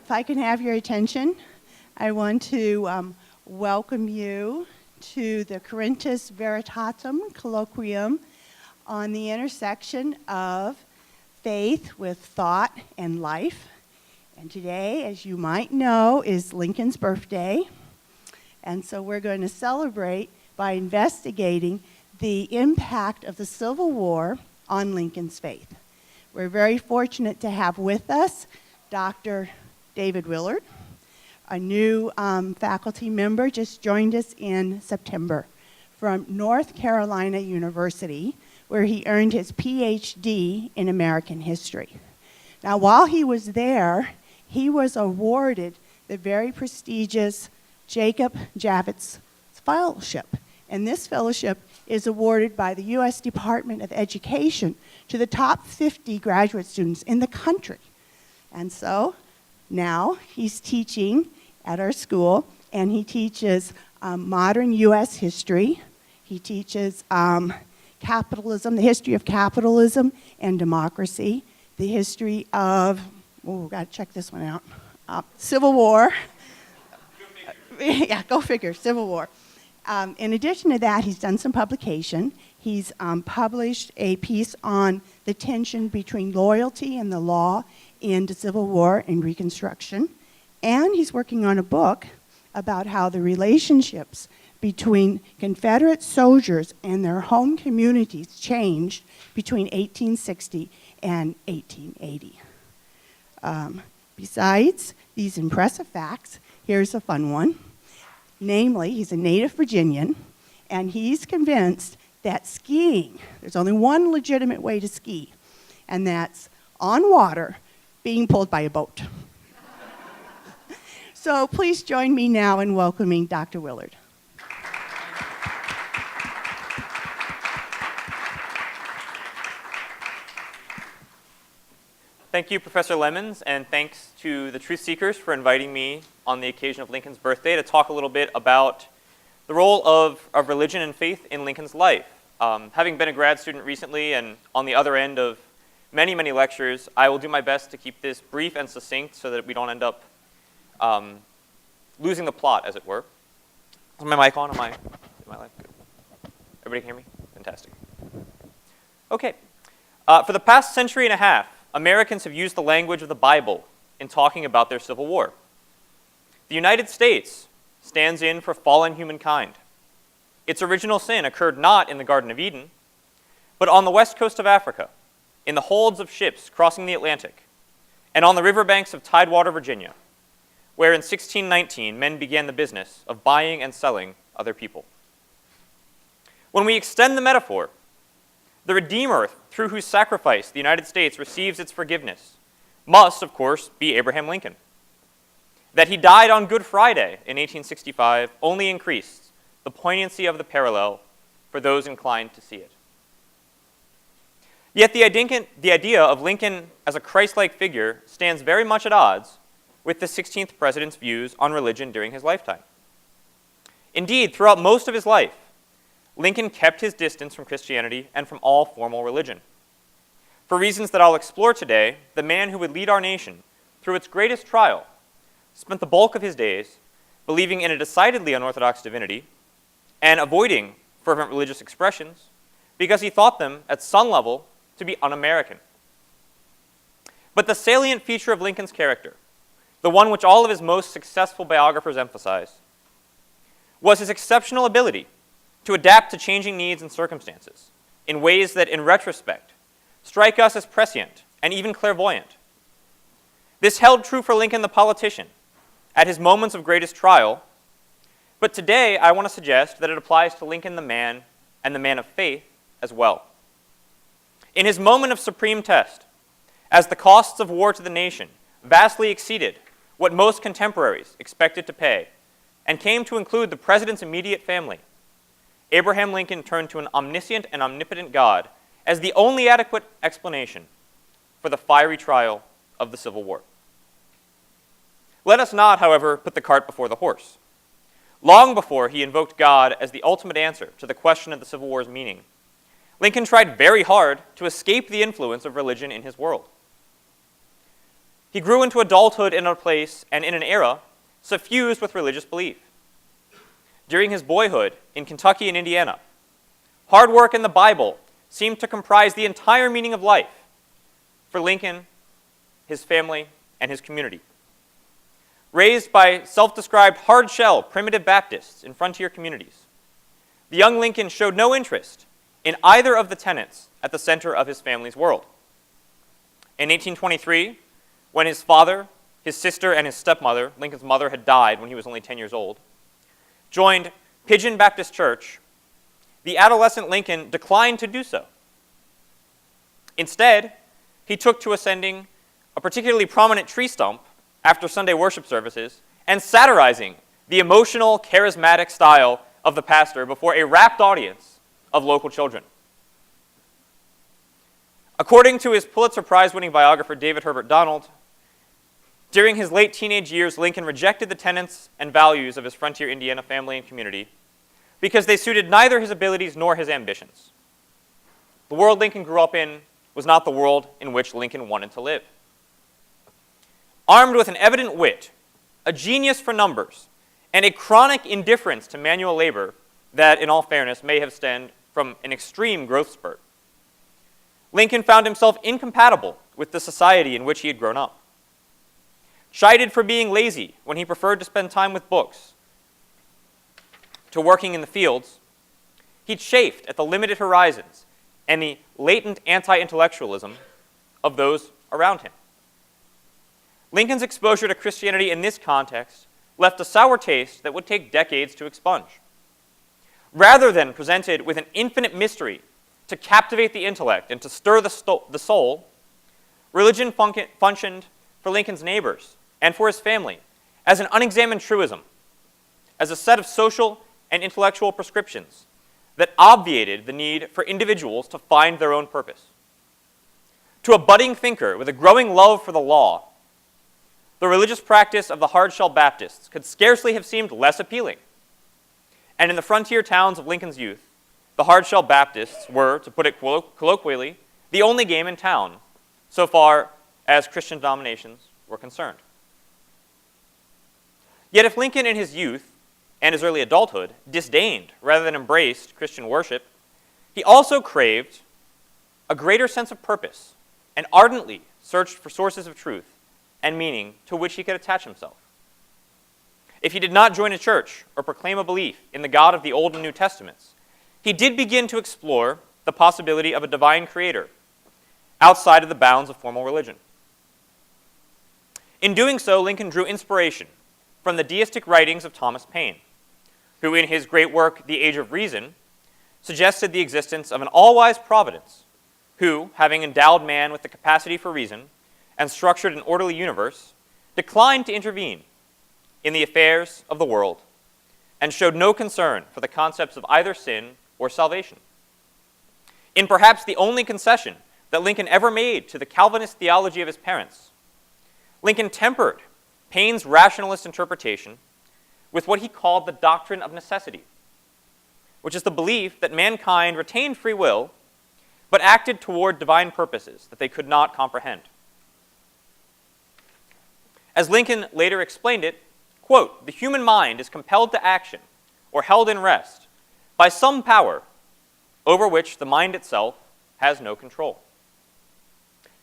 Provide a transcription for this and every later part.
if I can have your attention, I want to welcome you to the Corinthus Veritatum Colloquium on the intersection of faith with thought and life. And today, as you might know, is Lincoln's birthday. And so we're going to celebrate by investigating the impact of the Civil War on Lincoln's faith. We're very fortunate to have with us Dr. David Willard, a new faculty member, just joined us in September from North Carolina University, where he earned his PhD in American history. Now, while he was there, he was awarded the very prestigious Jacob Javits Fellowship. And this fellowship is awarded by the U.S. Department of Education to the top 50 graduate students in the country. And so now he's teaching at our school, and he teaches modern U.S. history. He teaches capitalism, the history of capitalism and democracy, the history of, got to check this one out, Civil War. Yeah, go figure, Civil War. In addition to that, he's done some publication. He's published a piece on the tension between loyalty and the law in the Civil War and Reconstruction. And he's working on a book about how the relationships between Confederate soldiers and their home communities changed between 1860 and 1880. Besides these impressive facts, here's a fun one. Namely, he's a native Virginian, and he's convinced that skiing, there's only one legitimate way to ski, and that's on water being pulled by a boat. So please join me now in welcoming Dr. Willard. Thank you, Professor Lemons, and thanks to the Truth Seekers for inviting me on the occasion of Lincoln's birthday to talk a little bit about the role of religion and faith in Lincoln's life. Having been a grad student recently and on the other end of many, many lectures, I will do my best to keep this brief and succinct so that we don't end up losing the plot, as it were. Is my mic on? Am I live? Good. Everybody can hear me? Fantastic. Okay. For the past century and a half, Americans have used the language of the Bible in talking about their Civil War. The United States stands in for fallen humankind. Its original sin occurred not in the Garden of Eden, but on the west coast of Africa, in the holds of ships crossing the Atlantic, and on the riverbanks of Tidewater, Virginia, where in 1619 men began the business of buying and selling other people. When we extend the metaphor, the Redeemer through whose sacrifice the United States receives its forgiveness must, of course, be Abraham Lincoln. That he died on Good Friday in 1865 only increased the poignancy of the parallel for those inclined to see it. Yet the idea of Lincoln as a Christ-like figure stands very much at odds with the 16th president's views on religion during his lifetime. Indeed, throughout most of his life, Lincoln kept his distance from Christianity and from all formal religion. For reasons that I'll explore today, the man who would lead our nation through its greatest trial spent the bulk of his days believing in a decidedly unorthodox divinity and avoiding fervent religious expressions because he thought them, at some level, to be un-American. But the salient feature of Lincoln's character, the one which all of his most successful biographers emphasize, was his exceptional ability to adapt to changing needs and circumstances in ways that, in retrospect, strike us as prescient and even clairvoyant. This held true for Lincoln the politician at his moments of greatest trial, but today I want to suggest that it applies to Lincoln the man and the man of faith as well. In his moment of supreme test, as the costs of war to the nation vastly exceeded what most contemporaries expected to pay and came to include the president's immediate family, Abraham Lincoln turned to an omniscient and omnipotent God as the only adequate explanation for the fiery trial of the Civil War. Let us not, however, put the cart before the horse. Long before he invoked God as the ultimate answer to the question of the Civil War's meaning, Lincoln tried very hard to escape the influence of religion in his world. He grew into adulthood in a place and in an era suffused with religious belief. During his boyhood in Kentucky and Indiana, hard work and the Bible seemed to comprise the entire meaning of life for Lincoln, his family, and his community. Raised by self-described hard-shell primitive Baptists in frontier communities, the young Lincoln showed no interest in either of the tenets at the center of his family's world. In 1823, when his father, his sister, and his stepmother, Lincoln's mother had died when he was only 10 years old, joined Pigeon Baptist Church, the adolescent Lincoln declined to do so. Instead, he took to ascending a particularly prominent tree stump after Sunday worship services and satirizing the emotional, charismatic style of the pastor before a rapt audience of local children. According to his Pulitzer Prize-winning biographer David Herbert Donald, during his late teenage years, Lincoln rejected the tenets and values of his frontier Indiana family and community because they suited neither his abilities nor his ambitions. The world Lincoln grew up in was not the world in which Lincoln wanted to live. Armed with an evident wit, a genius for numbers, and a chronic indifference to manual labor that, in all fairness, may have stemmed from an extreme growth spurt, Lincoln found himself incompatible with the society in which he had grown up. Chided for being lazy when he preferred to spend time with books to working in the fields, he chafed at the limited horizons and the latent anti-intellectualism of those around him. Lincoln's exposure to Christianity in this context left a sour taste that would take decades to expunge. Rather than presented with an infinite mystery to captivate the intellect and to stir the soul, religion functioned for Lincoln's neighbors and for his family as an unexamined truism, as a set of social and intellectual prescriptions that obviated the need for individuals to find their own purpose. To a budding thinker with a growing love for the law, the religious practice of the hard-shell Baptists could scarcely have seemed less appealing. And in the frontier towns of Lincoln's youth, the hard-shell Baptists were, to put it colloquially, the only game in town, so far as Christian denominations were concerned. Yet if Lincoln in his youth and his early adulthood disdained rather than embraced Christian worship, he also craved a greater sense of purpose and ardently searched for sources of truth and meaning to which he could attach himself. If he did not join a church or proclaim a belief in the God of the Old and New Testaments, he did begin to explore the possibility of a divine creator outside of the bounds of formal religion. In doing so, Lincoln drew inspiration from the deistic writings of Thomas Paine, who in his great work, The Age of Reason, suggested the existence of an all-wise providence who, having endowed man with the capacity for reason and structured an orderly universe, declined to intervene in the affairs of the world and showed no concern for the concepts of either sin or salvation. In perhaps the only concession that Lincoln ever made to the Calvinist theology of his parents, Lincoln tempered Paine's rationalist interpretation with what he called the Doctrine of Necessity, which is the belief that mankind retained free will but acted toward divine purposes that they could not comprehend. As Lincoln later explained it, quote, "The human mind is compelled to action or held in rest by some power over which the mind itself has no control."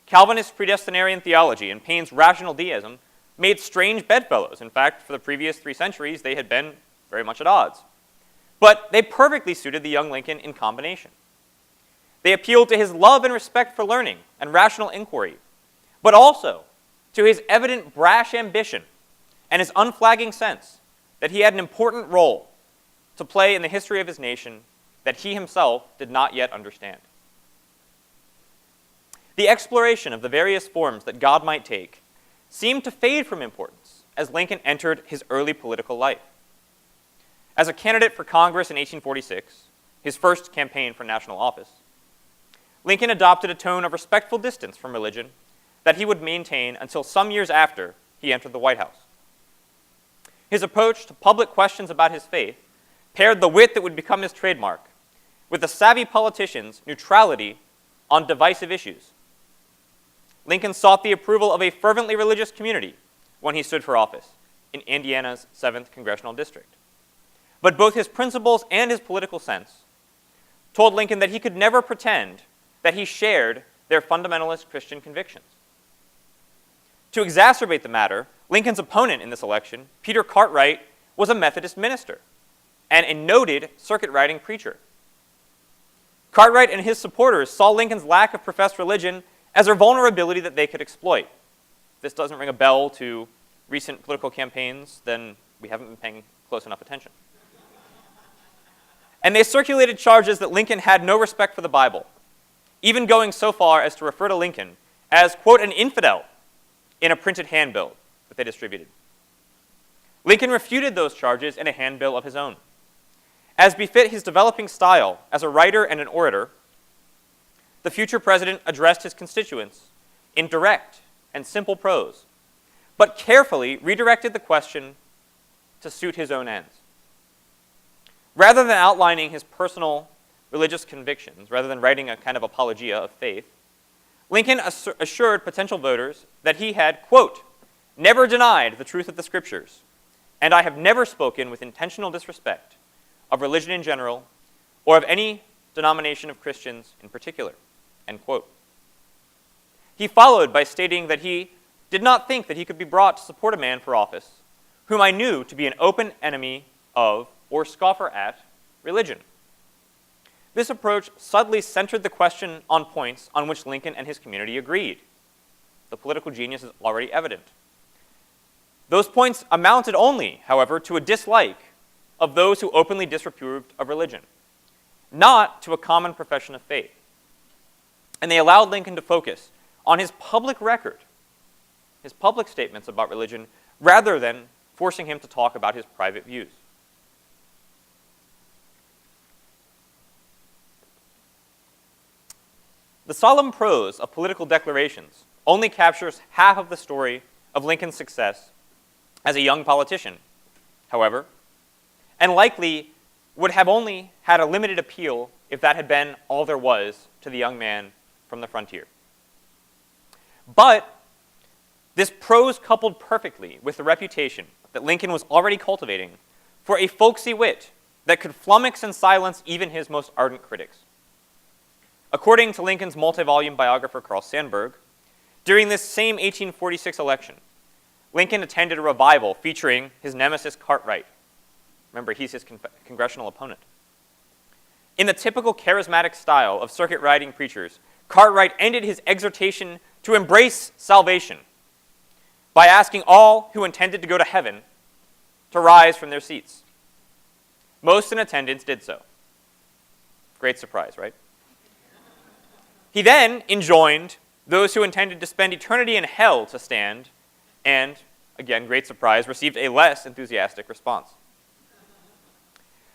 Calvinist predestinarian theology and Paine's rational deism made strange bedfellows. In fact, for the previous 3 centuries, they had been very much at odds. But they perfectly suited the young Lincoln in combination. They appealed to his love and respect for learning and rational inquiry, but also to his evident brash ambition and his unflagging sense that he had an important role to play in the history of his nation that he himself did not yet understand. The exploration of the various forms that God might take seemed to fade from importance as Lincoln entered his early political life. As a candidate for Congress in 1846, his first campaign for national office, Lincoln adopted a tone of respectful distance from religion that he would maintain until some years after he entered the White House. His approach to public questions about his faith paired the wit that would become his trademark with a savvy politician's neutrality on divisive issues. Lincoln sought the approval of a fervently religious community when he stood for office in Indiana's 7th Congressional District. But both his principles and his political sense told Lincoln that he could never pretend that he shared their fundamentalist Christian convictions. To exacerbate the matter, Lincoln's opponent in this election, Peter Cartwright, was a Methodist minister and a noted circuit-riding preacher. Cartwright and his supporters saw Lincoln's lack of professed religion as a vulnerability that they could exploit. If this doesn't ring a bell to recent political campaigns, then we haven't been paying close enough attention. And they circulated charges that Lincoln had no respect for the Bible, even going so far as to refer to Lincoln as, quote, an infidel in a printed handbill that they distributed. Lincoln refuted those charges in a handbill of his own. As befit his developing style as a writer and an orator, the future president addressed his constituents in direct and simple prose, but carefully redirected the question to suit his own ends. Rather than outlining his personal religious convictions, rather than writing a kind of apologia of faith, Lincoln assured potential voters that he had, quote, never denied the truth of the scriptures, and I have never spoken with intentional disrespect of religion in general or of any denomination of Christians in particular, end quote. He followed by stating that he did not think that he could be brought to support a man for office whom I knew to be an open enemy of or scoffer at religion. This approach subtly centered the question on points on which Lincoln and his community agreed. The political genius is already evident. Those points amounted only, however, to a dislike of those who openly disapproved of religion, not to a common profession of faith. And they allowed Lincoln to focus on his public record, his public statements about religion, rather than forcing him to talk about his private views. The solemn prose of political declarations only captures half of the story of Lincoln's success as a young politician, however, and likely would have only had a limited appeal if that had been all there was to the young man from the frontier. But this prose coupled perfectly with the reputation that Lincoln was already cultivating for a folksy wit that could flummox and silence even his most ardent critics. According to Lincoln's multi-volume biographer Carl Sandburg, during this same 1846 election, Lincoln attended a revival featuring his nemesis Cartwright. Remember, he's his congressional opponent. In the typical charismatic style of circuit-riding preachers, Cartwright ended his exhortation to embrace salvation by asking all who intended to go to heaven to rise from their seats. Most in attendance did so. Great surprise, right? He then enjoined those who intended to spend eternity in hell to stand, and, again, great surprise, received a less enthusiastic response.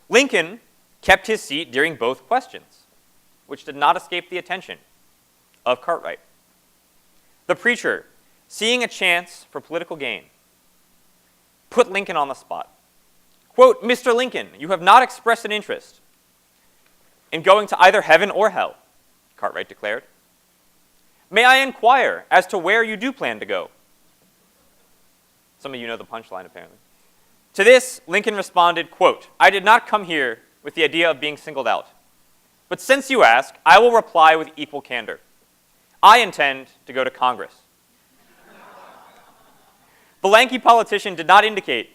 Lincoln kept his seat during both questions, which did not escape the attention of Cartwright. The preacher, seeing a chance for political gain, put Lincoln on the spot. Quote, Mr. Lincoln, you have not expressed an interest in going to either heaven or hell, Cartwright declared. May I inquire as to where you do plan to go? Some of you know the punchline, apparently. To this, Lincoln responded, quote, I did not come here with the idea of being singled out. But since you ask, I will reply with equal candor. I intend to go to Congress. The lanky politician did not indicate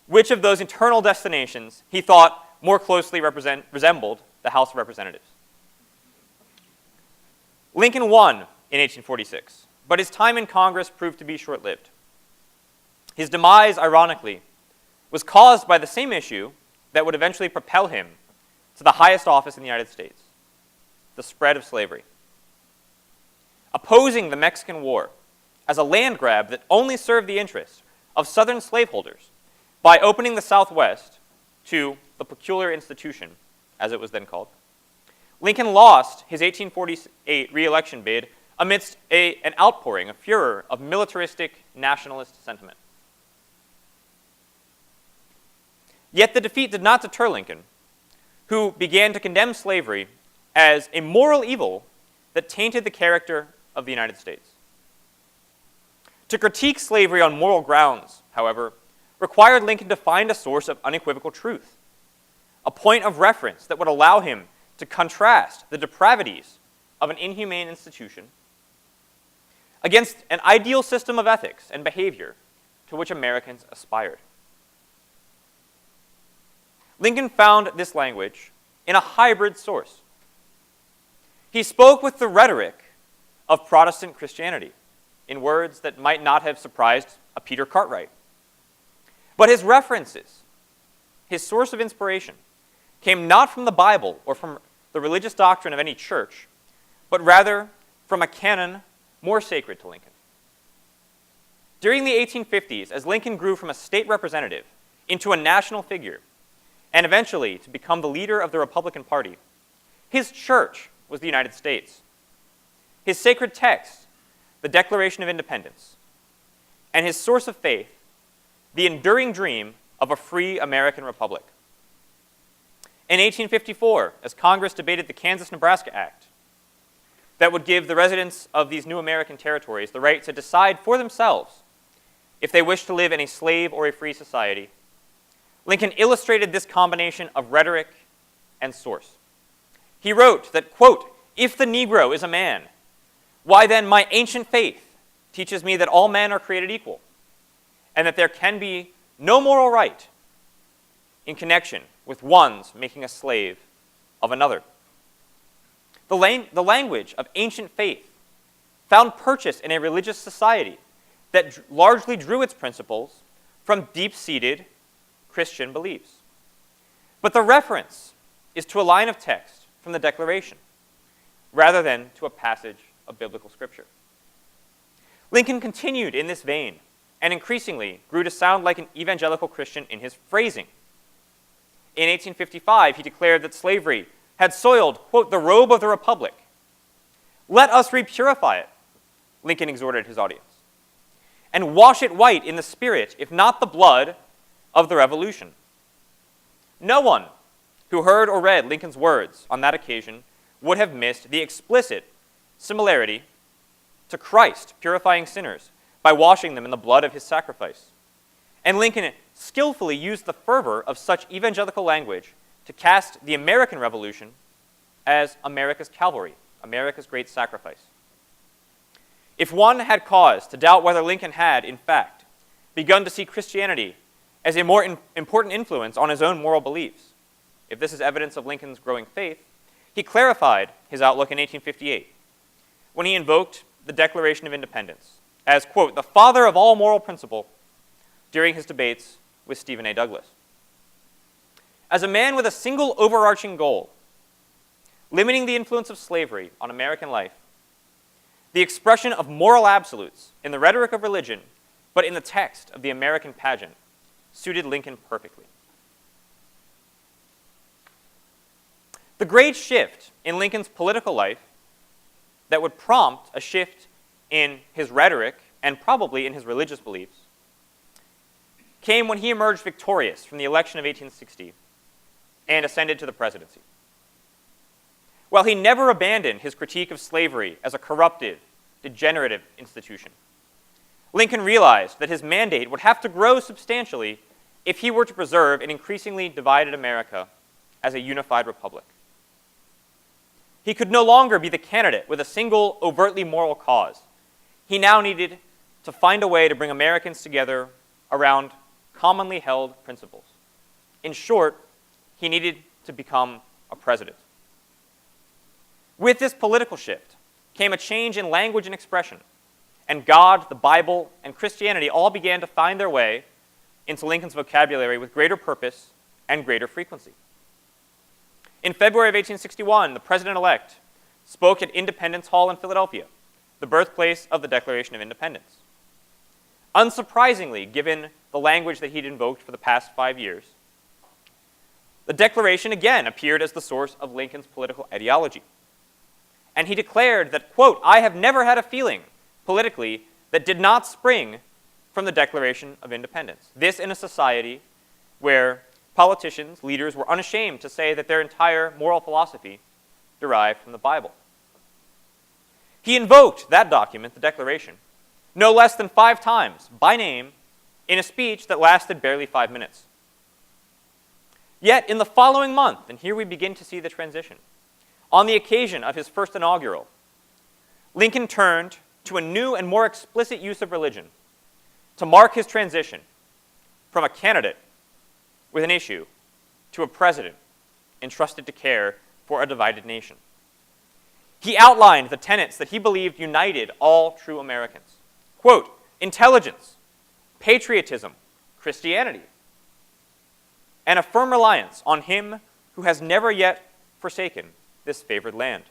which of those internal destinations he thought more closely resembled the House of Representatives. Lincoln won in 1846, but his time in Congress proved to be short-lived. His demise, ironically, was caused by the same issue that would eventually propel him to the highest office in the United States, the spread of slavery. Opposing the Mexican War as a land grab that only served the interests of Southern slaveholders by opening the Southwest to the peculiar institution, as it was then called, Lincoln lost his 1848 re-election bid amidst an outpouring, a furor of militaristic nationalist sentiment. Yet the defeat did not deter Lincoln, who began to condemn slavery as a moral evil that tainted the character of the United States. To critique slavery on moral grounds, however, required Lincoln to find a source of unequivocal truth, a point of reference that would allow him to contrast the depravities of an inhumane institution against an ideal system of ethics and behavior to which Americans aspired. Lincoln found this language in a hybrid source. He spoke with the rhetoric of Protestant Christianity in words that might not have surprised a Peter Cartwright. But his references, his source of inspiration, came not from the Bible or from the religious doctrine of any church, but rather from a canon more sacred to Lincoln. During the 1850s, as Lincoln grew from a state representative into a national figure, and eventually to become the leader of the Republican Party, his church was the United States. His sacred text, the Declaration of Independence, and his source of faith, the enduring dream of a free American republic. In 1854, as Congress debated the Kansas-Nebraska Act, that would give the residents of these new American territories the right to decide for themselves if they wished to live in a slave or a free society, Lincoln illustrated this combination of rhetoric and source. He wrote that, quote, "If the Negro is a man, why then my ancient faith teaches me that all men are created equal, and that there can be no moral right in connection with one's making a slave of another." The language of ancient faith found purchase in a religious society that largely drew its principles from deep-seated Christian beliefs. But the reference is to a line of text from the Declaration, rather than to a passage of biblical scripture. Lincoln continued in this vein, and increasingly grew to sound like an evangelical Christian in his phrasing. In 1855, he declared that slavery had soiled, quote, "the robe of the Republic." "Let us repurify it," Lincoln exhorted his audience, "and wash it white in the spirit, if not the blood, of the Revolution." No one who heard or read Lincoln's words on that occasion would have missed the explicit similarity to Christ purifying sinners by washing them in the blood of his sacrifice. And Lincoln skillfully used the fervor of such evangelical language to cast the American Revolution as America's cavalry, America's great sacrifice. If one had cause to doubt whether Lincoln had, in fact, begun to see Christianity as a more important influence on his own moral beliefs, if this is evidence of Lincoln's growing faith, he clarified his outlook in 1858 when he invoked the Declaration of Independence as, quote, "the father of all moral principle," during his debates with Stephen A. Douglas. As a man with a single overarching goal, limiting the influence of slavery on American life, the expression of moral absolutes in the rhetoric of religion, but in the text of the American pageant, suited Lincoln perfectly. The great shift in Lincoln's political life that would prompt a shift in his rhetoric and probably in his religious beliefs came when he emerged victorious from the election of 1860 and ascended to the presidency. While he never abandoned his critique of slavery as a corruptive, degenerative institution, Lincoln realized that his mandate would have to grow substantially if he were to preserve an increasingly divided America as a unified republic. He could no longer be the candidate with a single overtly moral cause. He now needed to find a way to bring Americans together around commonly held principles. In short, he needed to become a president. With this political shift came a change in language and expression, and God, the Bible, and Christianity all began to find their way into Lincoln's vocabulary with greater purpose and greater frequency. In February of 1861, the president-elect spoke at Independence Hall in Philadelphia, the birthplace of the Declaration of Independence. Unsurprisingly, given the language that he'd invoked for the past 5 years, the Declaration again appeared as the source of Lincoln's political ideology. And he declared that, quote, "I have never had a feeling, politically, that did not spring from the Declaration of Independence." This in a society where politicians, leaders, were unashamed to say that their entire moral philosophy derived from the Bible. He invoked that document, the Declaration, no less than 5 times, by name, in a speech that lasted barely 5 minutes. Yet, in the following month, and here we begin to see the transition, on the occasion of his first inaugural, Lincoln turned to a new and more explicit use of religion to mark his transition from a candidate with an issue to a president entrusted to care for a divided nation. He outlined the tenets that he believed united all true Americans. Quote, intelligence, patriotism, Christianity, and a firm reliance on him who has never yet forsaken this favored land.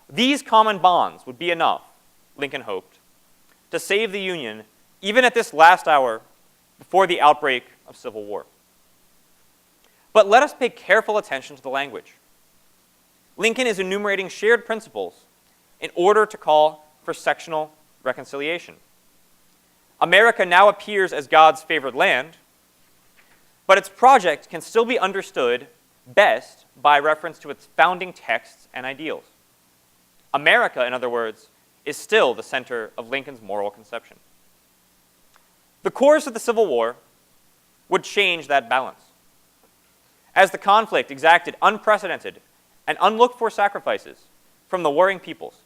These common bonds would be enough, Lincoln hoped, to save the Union even at this last hour before the outbreak of civil war. But let us pay careful attention to the language. Lincoln is enumerating shared principles in order to call for sectional reconciliation. America now appears as God's favored land, but its project can still be understood best by reference to its founding texts and ideals. America, in other words, is still the center of Lincoln's moral conception. The course of the Civil War would change that balance. As the conflict exacted unprecedented and unlooked-for sacrifices from the warring peoples,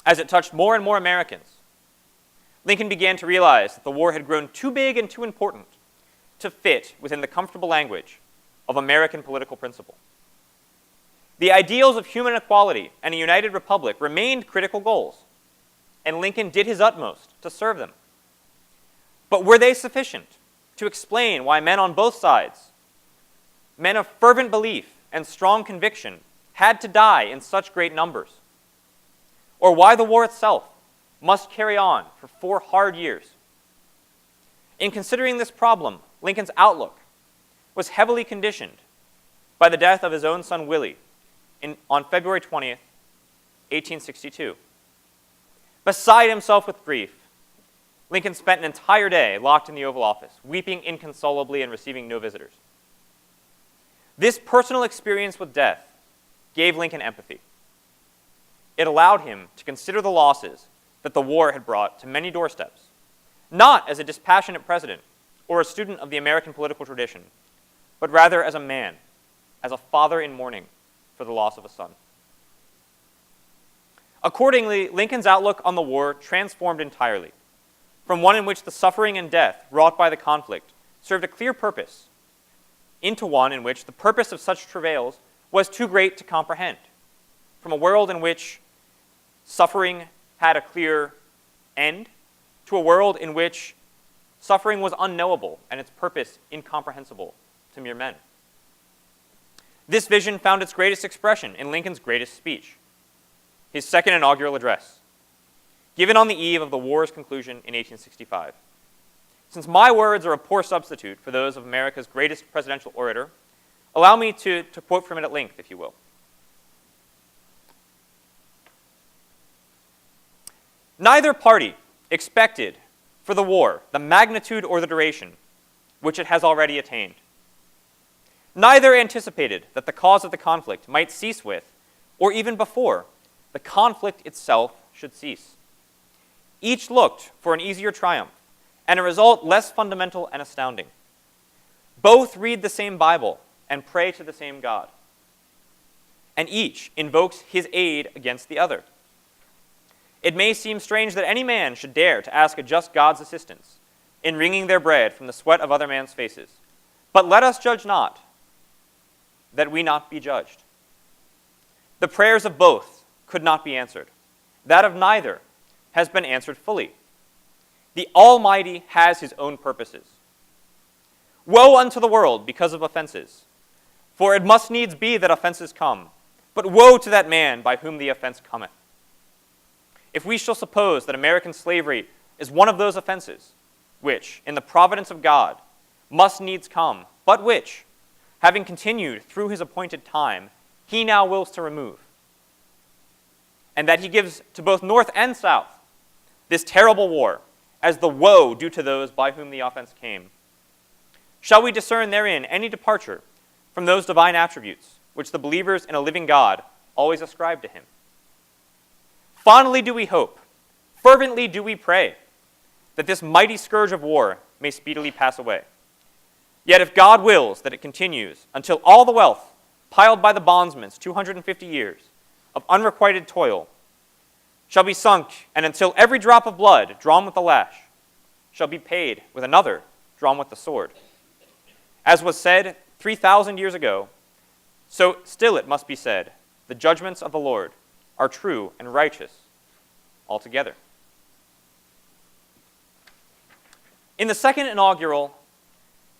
as it touched more and more Americans, Lincoln began to realize that the war had grown too big and too important to fit within the comfortable language of American political principle. The ideals of human equality and a united republic remained critical goals, and Lincoln did his utmost to serve them. But were they sufficient to explain why men on both sides, men of fervent belief and strong conviction, had to die in such great numbers? Or why the war itself must carry on for 4 hard years? In considering this problem, Lincoln's outlook was heavily conditioned by the death of his own son Willie on February 20th, 1862. Beside himself with grief, Lincoln spent an entire day locked in the Oval Office, weeping inconsolably and receiving no visitors. This personal experience with death gave Lincoln empathy. It allowed him to consider the losses that the war had brought to many doorsteps, not as a dispassionate president or a student of the American political tradition, but rather as a man, as a father in mourning for the loss of a son. Accordingly, Lincoln's outlook on the war transformed entirely, from one in which the suffering and death wrought by the conflict served a clear purpose, into one in which the purpose of such travails was too great to comprehend, from a world in which suffering had a clear end to a world in which suffering was unknowable and its purpose incomprehensible to mere men. This vision found its greatest expression in Lincoln's greatest speech, his second inaugural address, given on the eve of the war's conclusion in 1865. Since my words are a poor substitute for those of America's greatest presidential orator, allow me to quote from it at length, if you will. Neither party expected for the war the magnitude or the duration which it has already attained. Neither anticipated that the cause of the conflict might cease with, or even before, the conflict itself should cease. Each looked for an easier triumph, and a result less fundamental and astounding. Both read the same Bible and pray to the same God, and each invokes his aid against the other. It may seem strange that any man should dare to ask a just God's assistance in wringing their bread from the sweat of other men's faces. But let us judge not, that we not be judged. The prayers of both could not be answered. That of neither has been answered fully. The Almighty has his own purposes. Woe unto the world because of offenses, for it must needs be that offenses come, but woe to that man by whom the offense cometh. If we shall suppose that American slavery is one of those offenses, which, in the providence of God, must needs come, but which, having continued through his appointed time, he now wills to remove, and that he gives to both North and South this terrible war as the woe due to those by whom the offense came, shall we discern therein any departure from those divine attributes which the believers in a living God always ascribe to him? Fondly do we hope, Fervently do we pray that this mighty scourge of war may speedily pass away. Yet if God wills that it continues until all the wealth piled by the bondsmen's 250 years of unrequited toil shall be sunk, and until every drop of blood drawn with the lash shall be paid with another drawn with the sword. As was said 3,000 years ago, so still it must be said, the judgments of the Lord are true and righteous altogether. In the second inaugural,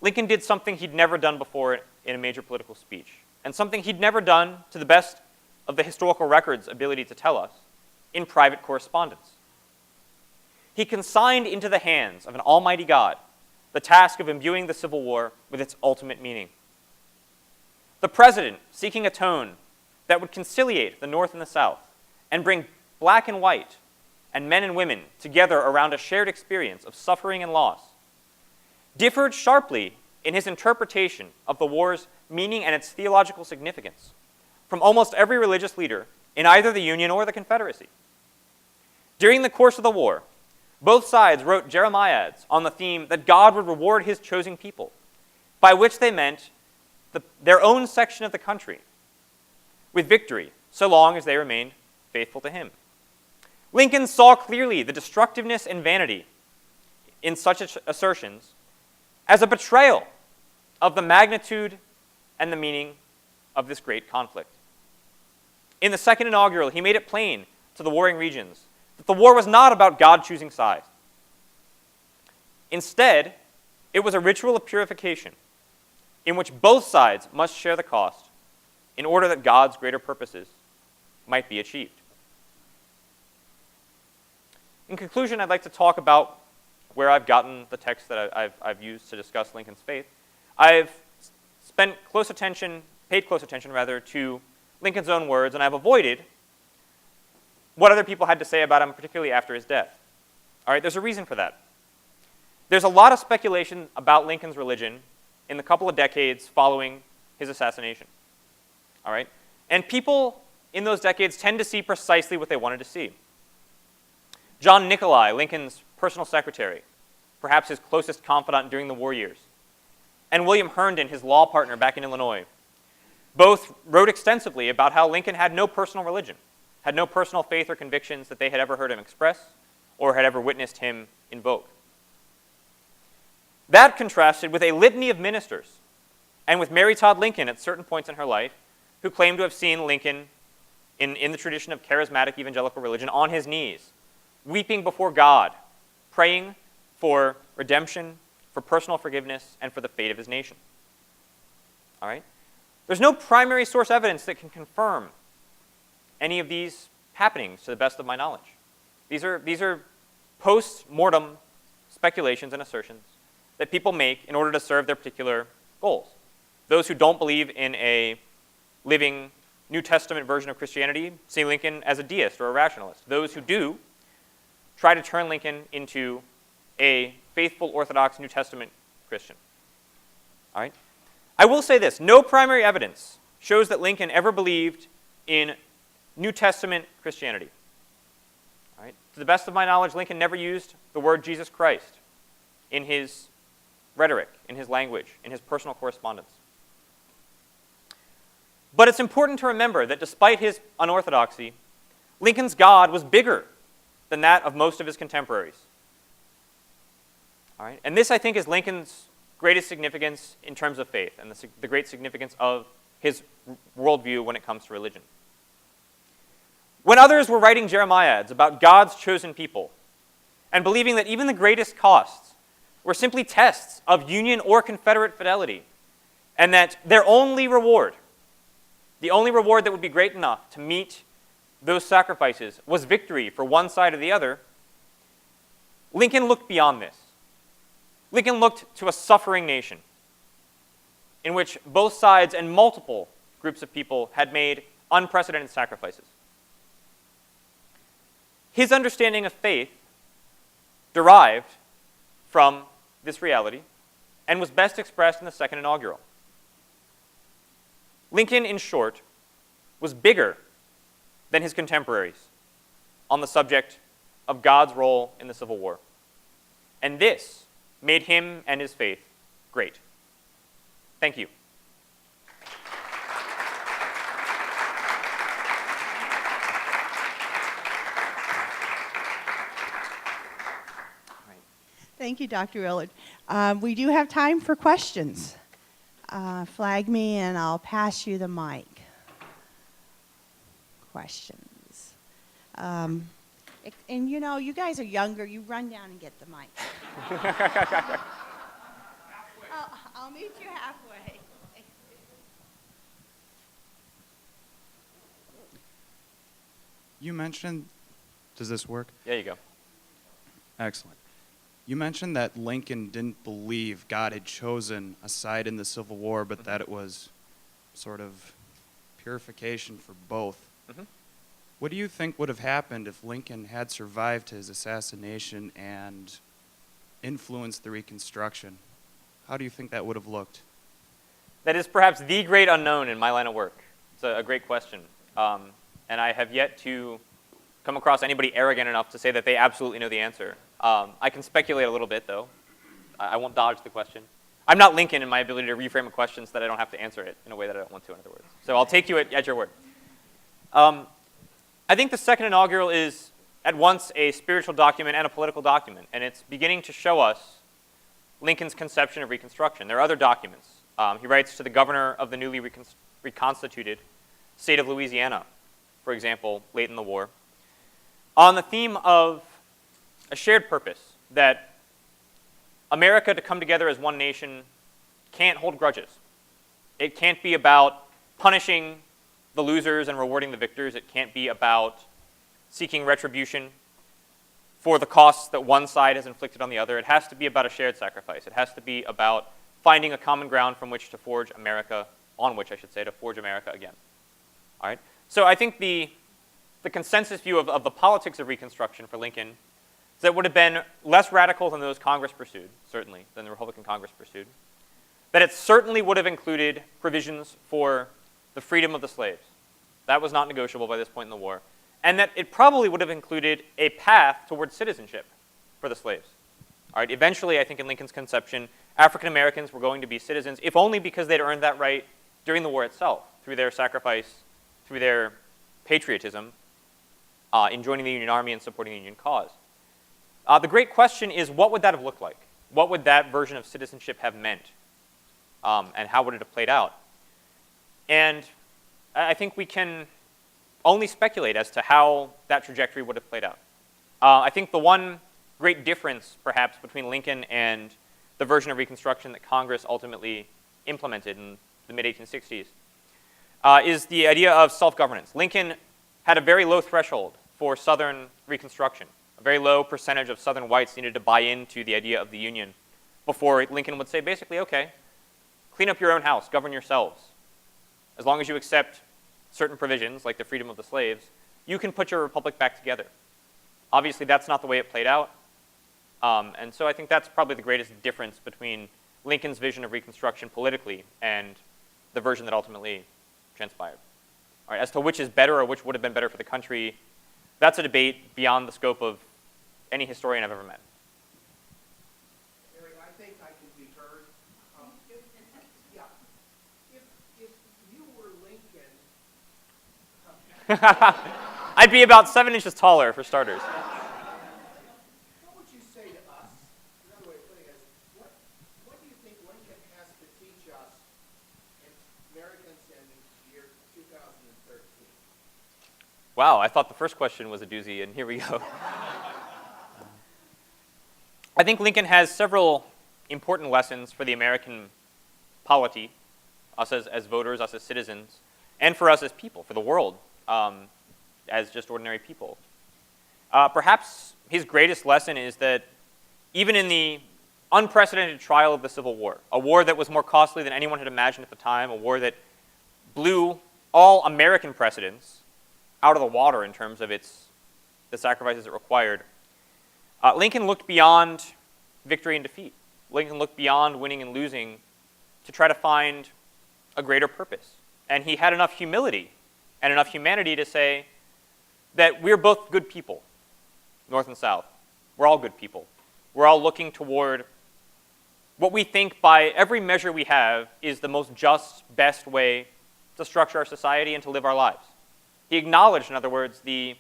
Lincoln did something he'd never done before in a major political speech, and something he'd never done, to the best of the historical record's ability to tell us, in private correspondence. He consigned into the hands of an almighty God the task of imbuing the Civil War with its ultimate meaning. The president, seeking a tone that would conciliate the North and the South and bring black and white and men and women together around a shared experience of suffering and loss, differed sharply in his interpretation of the war's meaning and its theological significance from almost every religious leader in either the Union or the Confederacy. During the course of the war, both sides wrote jeremiads on the theme that God would reward his chosen people, by which they meant their own section of the country, with victory, so long as they remained faithful to him. Lincoln saw clearly the destructiveness and vanity in such assertions as a betrayal of the magnitude and the meaning of this great conflict. In the second inaugural, he made it plain to the warring regions that the war was not about God choosing sides. Instead, it was a ritual of purification in which both sides must share the cost in order that God's greater purposes might be achieved. In conclusion, I'd like to talk about where I've gotten the text that I've used to discuss Lincoln's faith. I've paid close attention to Lincoln's own words, and I've avoided what other people had to say about him, particularly after his death. All right, there's a reason for that. There's a lot of speculation about Lincoln's religion in the couple of decades following his assassination. All right, and people in those decades tend to see precisely what they wanted to see. John Nicolay, Lincoln's personal secretary, perhaps his closest confidant during the war years, and William Herndon, his law partner back in Illinois, both wrote extensively about how Lincoln had no personal religion, had no personal faith or convictions that they had ever heard him express or had ever witnessed him invoke. That contrasted with a litany of ministers and with Mary Todd Lincoln at certain points in her life who claimed to have seen Lincoln in the tradition of charismatic evangelical religion on his knees, weeping before God, praying for redemption, for personal forgiveness, and for the fate of his nation. All right? There's no primary source evidence that can confirm any of these happenings to the best of my knowledge. These are post-mortem speculations and assertions that people make in order to serve their particular goals. Those who don't believe in a living New Testament version of Christianity see Lincoln as a deist or a rationalist. Those who do try to turn Lincoln into a faithful Orthodox New Testament Christian. All right? I will say this, no primary evidence shows that Lincoln ever believed in New Testament Christianity. All right? To the best of my knowledge, Lincoln never used the word Jesus Christ in his rhetoric, in his language, in his personal correspondence. But it's important to remember that despite his unorthodoxy, Lincoln's God was bigger than that of most of his contemporaries. All right? And this, I think, is Lincoln's greatest significance in terms of faith and the great significance of his worldview when it comes to religion. When others were writing jeremiads about God's chosen people and believing that even the greatest costs were simply tests of Union or Confederate fidelity, and that their only reward, the only reward that would be great enough to meet those sacrifices, was victory for one side or the other, Lincoln looked beyond this. Lincoln looked to a suffering nation in which both sides and multiple groups of people had made unprecedented sacrifices. His understanding of faith derived from this reality and was best expressed in the second inaugural. Lincoln, in short, was bigger than his contemporaries on the subject of God's role in the Civil War. And this made him and his faith great. Thank you. Thank you, Dr. Willard. We do have time for questions. Flag me and I'll pass you the mic. Questions. And you know, you guys are younger. You run down and get the mic. I'll meet you halfway. You mentioned, does this work? There you go. Excellent. You mentioned that Lincoln didn't believe God had chosen a side in the Civil War, but that it was sort of purification for both. Mm-hmm. What do you think would have happened if Lincoln had survived his assassination and influenced the Reconstruction? How do you think that would have looked? That is perhaps the great unknown in my line of work. It's a great question. And I have yet to come across anybody arrogant enough to say that they absolutely know the answer. I can speculate a little bit, though. I won't dodge the question. I'm not Lincoln in my ability to reframe a question so that I don't have to answer it in a way that I don't want to, in other words. So I'll take you at your word. I think the second inaugural is at once a spiritual document and a political document, and it's beginning to show us Lincoln's conception of Reconstruction. There are other documents. He writes to the governor of the newly reconstituted state of Louisiana, for example, late in the war, on the theme of a shared purpose, that America to come together as one nation can't hold grudges. It can't be about punishing the losers and rewarding the victors. It can't be about seeking retribution for the costs that one side has inflicted on the other. It has to be about a shared sacrifice. It has to be about finding a common ground from which to forge America, on which I should say, to forge America again. All right? So I think the consensus view of the politics of Reconstruction for Lincoln is that it would have been less radical than those Congress pursued, certainly, than the Republican Congress pursued. That it certainly would have included provisions for the freedom of the slaves. That was not negotiable by this point in the war. And that it probably would have included a path towards citizenship for the slaves. All right, eventually, I think in Lincoln's conception, African Americans were going to be citizens, if only because they'd earned that right during the war itself, through their sacrifice, through their patriotism, in joining the Union Army and supporting the Union cause. The great question is, what would that have looked like? What would that version of citizenship have meant? And how would it have played out? And I think we can only speculate as to how that trajectory would have played out. I think the one great difference, perhaps, between Lincoln and the version of Reconstruction that Congress ultimately implemented in the mid-1860s is the idea of self-governance. Lincoln had a very low threshold for Southern Reconstruction. A very low percentage of Southern whites needed to buy into the idea of the Union before Lincoln would say, basically, okay, clean up your own house, govern yourselves. As long as you accept certain provisions, like the freedom of the slaves, you can put your republic back together. Obviously, that's not the way it played out. And so I think that's probably the greatest difference between Lincoln's vision of Reconstruction politically and the version that ultimately transpired. All right, as to which is better or which would have been better for the country, that's a debate beyond the scope of any historian I've ever met. Eric, I think I can be heard. If you were Lincoln, I'd be about 7 inches taller, for starters. what would you say to us? Another way of putting it is, what do you think Lincoln has to teach us, Americans, in the year 2013? Wow, I thought the first question was a doozy, and here we go. I think Lincoln has several important lessons for the American polity, us as voters, us as citizens, and for us as people, for the world, as just ordinary people. Perhaps his greatest lesson is that even in the unprecedented trial of the Civil War, a war that was more costly than anyone had imagined at the time, a war that blew all American precedents out of the water in terms of the sacrifices it required, Lincoln looked beyond victory and defeat. Lincoln looked beyond winning and losing to try to find a greater purpose. And he had enough humility and enough humanity to say that we're both good people. North and South. We're all good people. We're all looking toward what we think by every measure we have is the most just, best way to structure our society and to live our lives. He acknowledged, in other words, the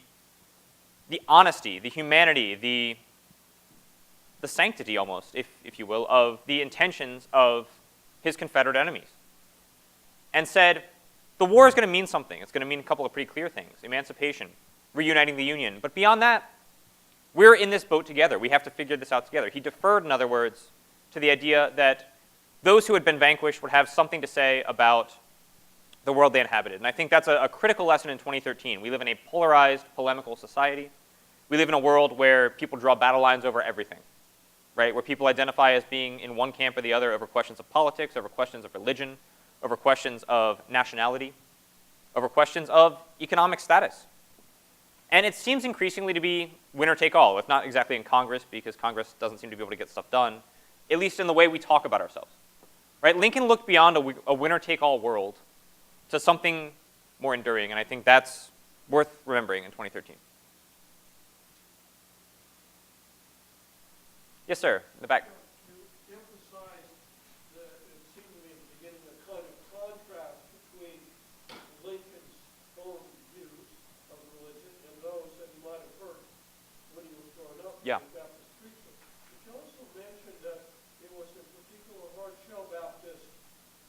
honesty, the humanity, the sanctity almost, if you will, of the intentions of his Confederate enemies. And said, the war is going to mean something. It's going to mean a couple of pretty clear things. Emancipation, reuniting the Union. But beyond that, we're in this boat together. We have to figure this out together. He deferred, in other words, to the idea that those who had been vanquished would have something to say about the world they inhabited. And I think that's a critical lesson in 2013. We live in a polarized, polemical society. We live in a world where people draw battle lines over everything, right? Where people identify as being in one camp or the other over questions of politics, over questions of religion, over questions of nationality, over questions of economic status. And it seems increasingly to be winner take all, if not exactly in Congress, because Congress doesn't seem to be able to get stuff done, at least in the way we talk about ourselves. Right? Lincoln looked beyond a winner take all world to something more enduring, and I think that's worth remembering in 2013. Yes, sir, in the back. You emphasized, it seemed to me at the beginning, a kind of contrast between Lincoln's own views of religion and those that he might have heard when he was growing up in Yeah. the Baptist preacher. But you also mentioned that it was a particular hard-shell Baptist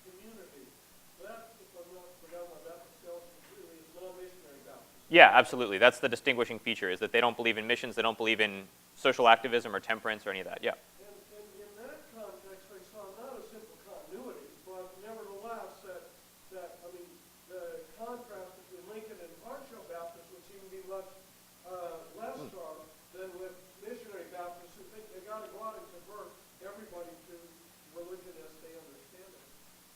community. That, if I'm not forgetting my Baptist skills completely, is non-missionary Baptist. Yeah, absolutely. That's the distinguishing feature, is that they don't believe in missions, they don't believe in social activism or temperance or any of that. Yeah. And in that context, I saw not a simple continuity, but nevertheless the contrast between Lincoln and hardshell Baptists would seem to be less strong than with missionary Baptists who think they got to go out and convert everybody to religion as they understand it.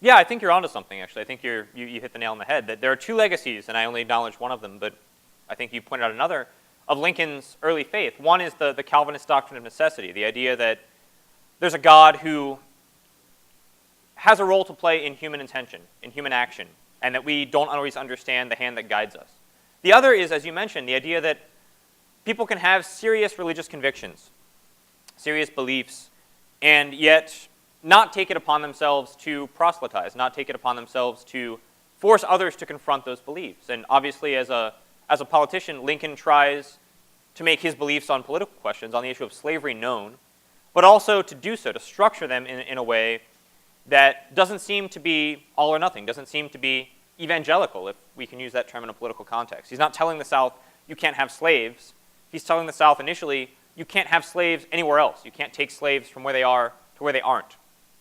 Yeah, I think you're onto something, actually. I think you hit the nail on the head. That there are two legacies, and I only acknowledge one of them, but I think you pointed out another, of Lincoln's early faith. One is the Calvinist doctrine of necessity, the idea that there's a God who has a role to play in human intention, in human action, and that we don't always understand the hand that guides us. The other is, as you mentioned, the idea that people can have serious religious convictions, serious beliefs, and yet not take it upon themselves to proselytize, not take it upon themselves to force others to confront those beliefs. And obviously, as a politician, Lincoln tries to make his beliefs on political questions, on the issue of slavery, known, but also to do so, to structure them in a way that doesn't seem to be all or nothing, doesn't seem to be evangelical, if we can use that term in a political context. He's not telling the South, you can't have slaves. He's telling the South initially, you can't have slaves anywhere else. You can't take slaves from where they are to where they aren't.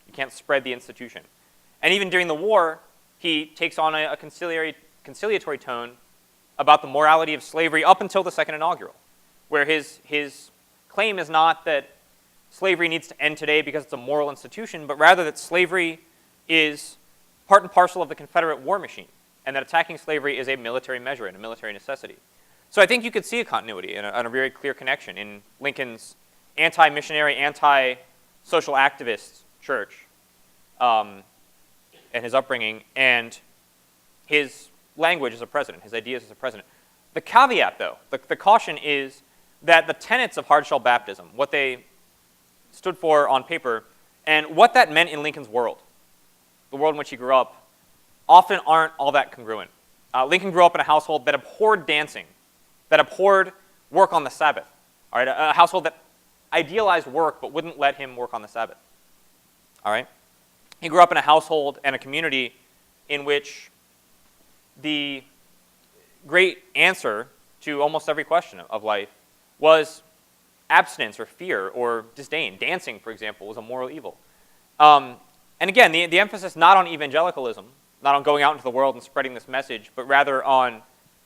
You can't spread the institution. And even during the war, he takes on a conciliatory tone about the morality of slavery up until the second inaugural, where his claim is not that slavery needs to end today because it's a moral institution, but rather that slavery is part and parcel of the Confederate war machine, and that attacking slavery is a military measure and a military necessity. So I think you could see a continuity and a very clear connection in Lincoln's anti-missionary, anti-social activist church and his upbringing, and his language as a president, his ideas as a president. The caveat, though, the caution is that the tenets of hardshell baptism, what they stood for on paper, and what that meant in Lincoln's world, the world in which he grew up, often aren't all that congruent. Lincoln grew up in a household that abhorred dancing, that abhorred work on the Sabbath, all right? A household that idealized work but wouldn't let him work on the Sabbath, all right? He grew up in a household and a community in which the great answer to almost every question of life was abstinence or fear or disdain. Dancing, for example, was a moral evil. And again, the emphasis not on evangelicalism, not on going out into the world and spreading this message, but rather on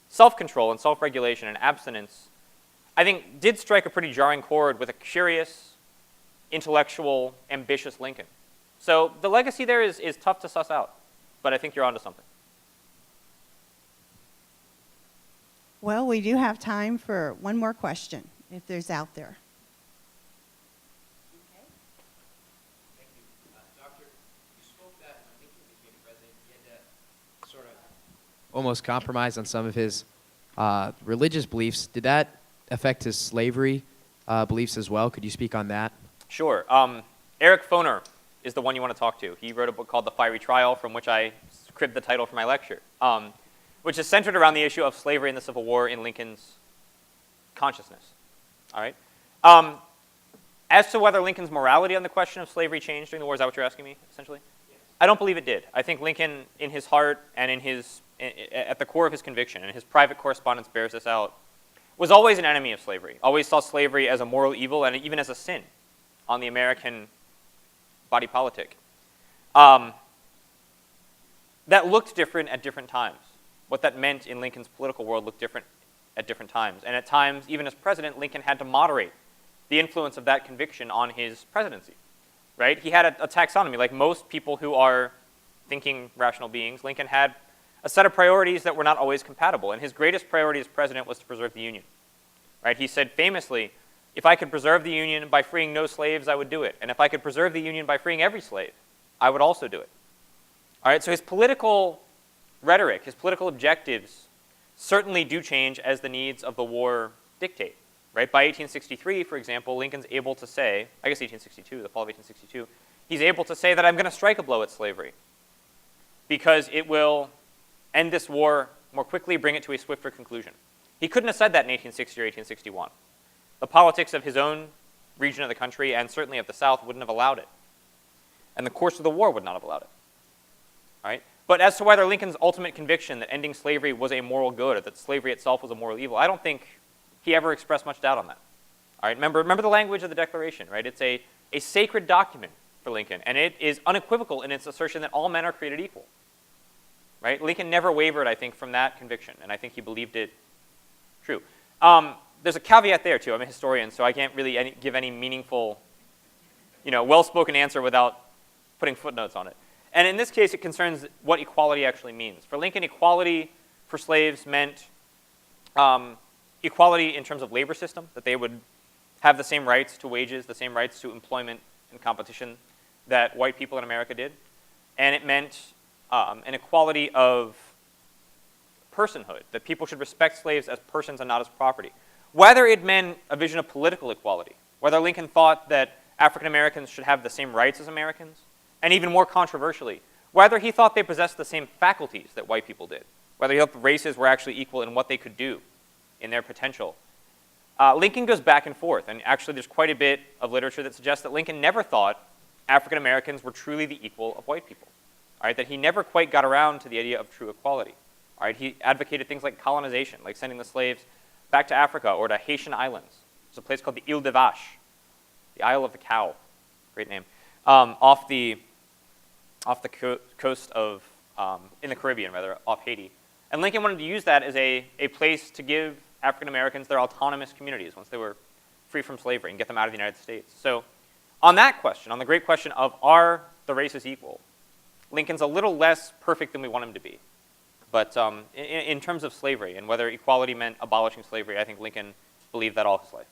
self-control and self-regulation and abstinence, I think did strike a pretty jarring chord with a curious, intellectual, ambitious Lincoln. So the legacy there is tough to suss out, but I think you're onto something. Well, we do have time for one more question, if there's out there. Thank you. Doctor, you spoke that when Lincoln became president, he had to sort of almost compromise on some of his religious beliefs. Did that affect his slavery beliefs as well? Could you speak on that? Sure. Eric Foner is the one you want to talk to. He wrote a book called The Fiery Trial, from which I cribbed the title for my lecture, which is centered around the issue of slavery in the Civil War in Lincoln's consciousness. All right. As to whether Lincoln's morality on the question of slavery changed during the war, is that what you're asking me, essentially? Yes. I don't believe it did. I think Lincoln, in his heart and at the core of his conviction, and his private correspondence bears this out, was always an enemy of slavery, always saw slavery as a moral evil and even as a sin on the American body politic. That looked different at different times. What that meant in Lincoln's political world looked different at different times. And at times, even as president, Lincoln had to moderate the influence of that conviction on his presidency, right? He had a taxonomy. Like most people who are thinking rational beings, Lincoln had a set of priorities that were not always compatible. And his greatest priority as president was to preserve the Union, right? He said famously, if I could preserve the Union by freeing no slaves, I would do it. And if I could preserve the Union by freeing every slave, I would also do it. All right, so his political rhetoric, his political objectives certainly do change as the needs of the war dictate. Right? By 1863, for example, Lincoln's able to say, I guess 1862, the fall of 1862, he's able to say that I'm going to strike a blow at slavery because it will end this war more quickly, bring it to a swifter conclusion. He couldn't have said that in 1860 or 1861. The politics of his own region of the country and certainly of the South wouldn't have allowed it. And the course of the war would not have allowed it. All right? But as to whether Lincoln's ultimate conviction that ending slavery was a moral good or that slavery itself was a moral evil, I don't think he ever expressed much doubt on that. All right, remember the language of the Declaration, right? It's a sacred document for Lincoln, and it is unequivocal in its assertion that all men are created equal. Right? Lincoln never wavered, I think, from that conviction, and I think he believed it true. There's a caveat there, too. I'm a historian, so I can't really give any meaningful, well-spoken answer without putting footnotes on it. And in this case, it concerns what equality actually means. For Lincoln, equality for slaves meant equality in terms of labor system, that they would have the same rights to wages, the same rights to employment and competition that white people in America did. And it meant an equality of personhood, that people should respect slaves as persons and not as property. Whether it meant a vision of political equality, whether Lincoln thought that African Americans should have the same rights as Americans, and even more controversially, whether he thought they possessed the same faculties that white people did, whether he thought the races were actually equal in what they could do, in their potential. Lincoln goes back and forth, and actually there's quite a bit of literature that suggests that Lincoln never thought African Americans were truly the equal of white people. All right, that he never quite got around to the idea of true equality. All right, he advocated things like colonization, like sending the slaves back to Africa or to Haitian islands. There's a place called the Ile de Vache, the Isle of the Cow, great name, off the coast of, in the Caribbean rather, off Haiti. And Lincoln wanted to use that as a place to give African Americans their autonomous communities once they were free from slavery and get them out of the United States. So on that question, on the great question of are the races equal, Lincoln's a little less perfect than we want him to be. But in terms of slavery and whether equality meant abolishing slavery, I think Lincoln believed that all his life.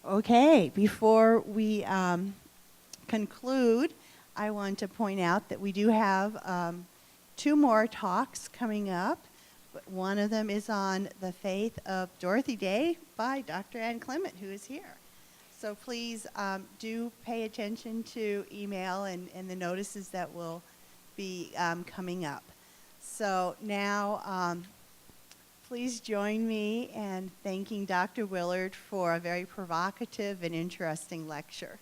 Okay, before we conclude, I want to point out that we do have 2 more talks coming up. One of them is on the faith of Dorothy Day by Dr. Ann Clement, who is here. So please do pay attention to email and the notices that will be coming up. So now please join me in thanking Dr. Willard for a very provocative and interesting lecture.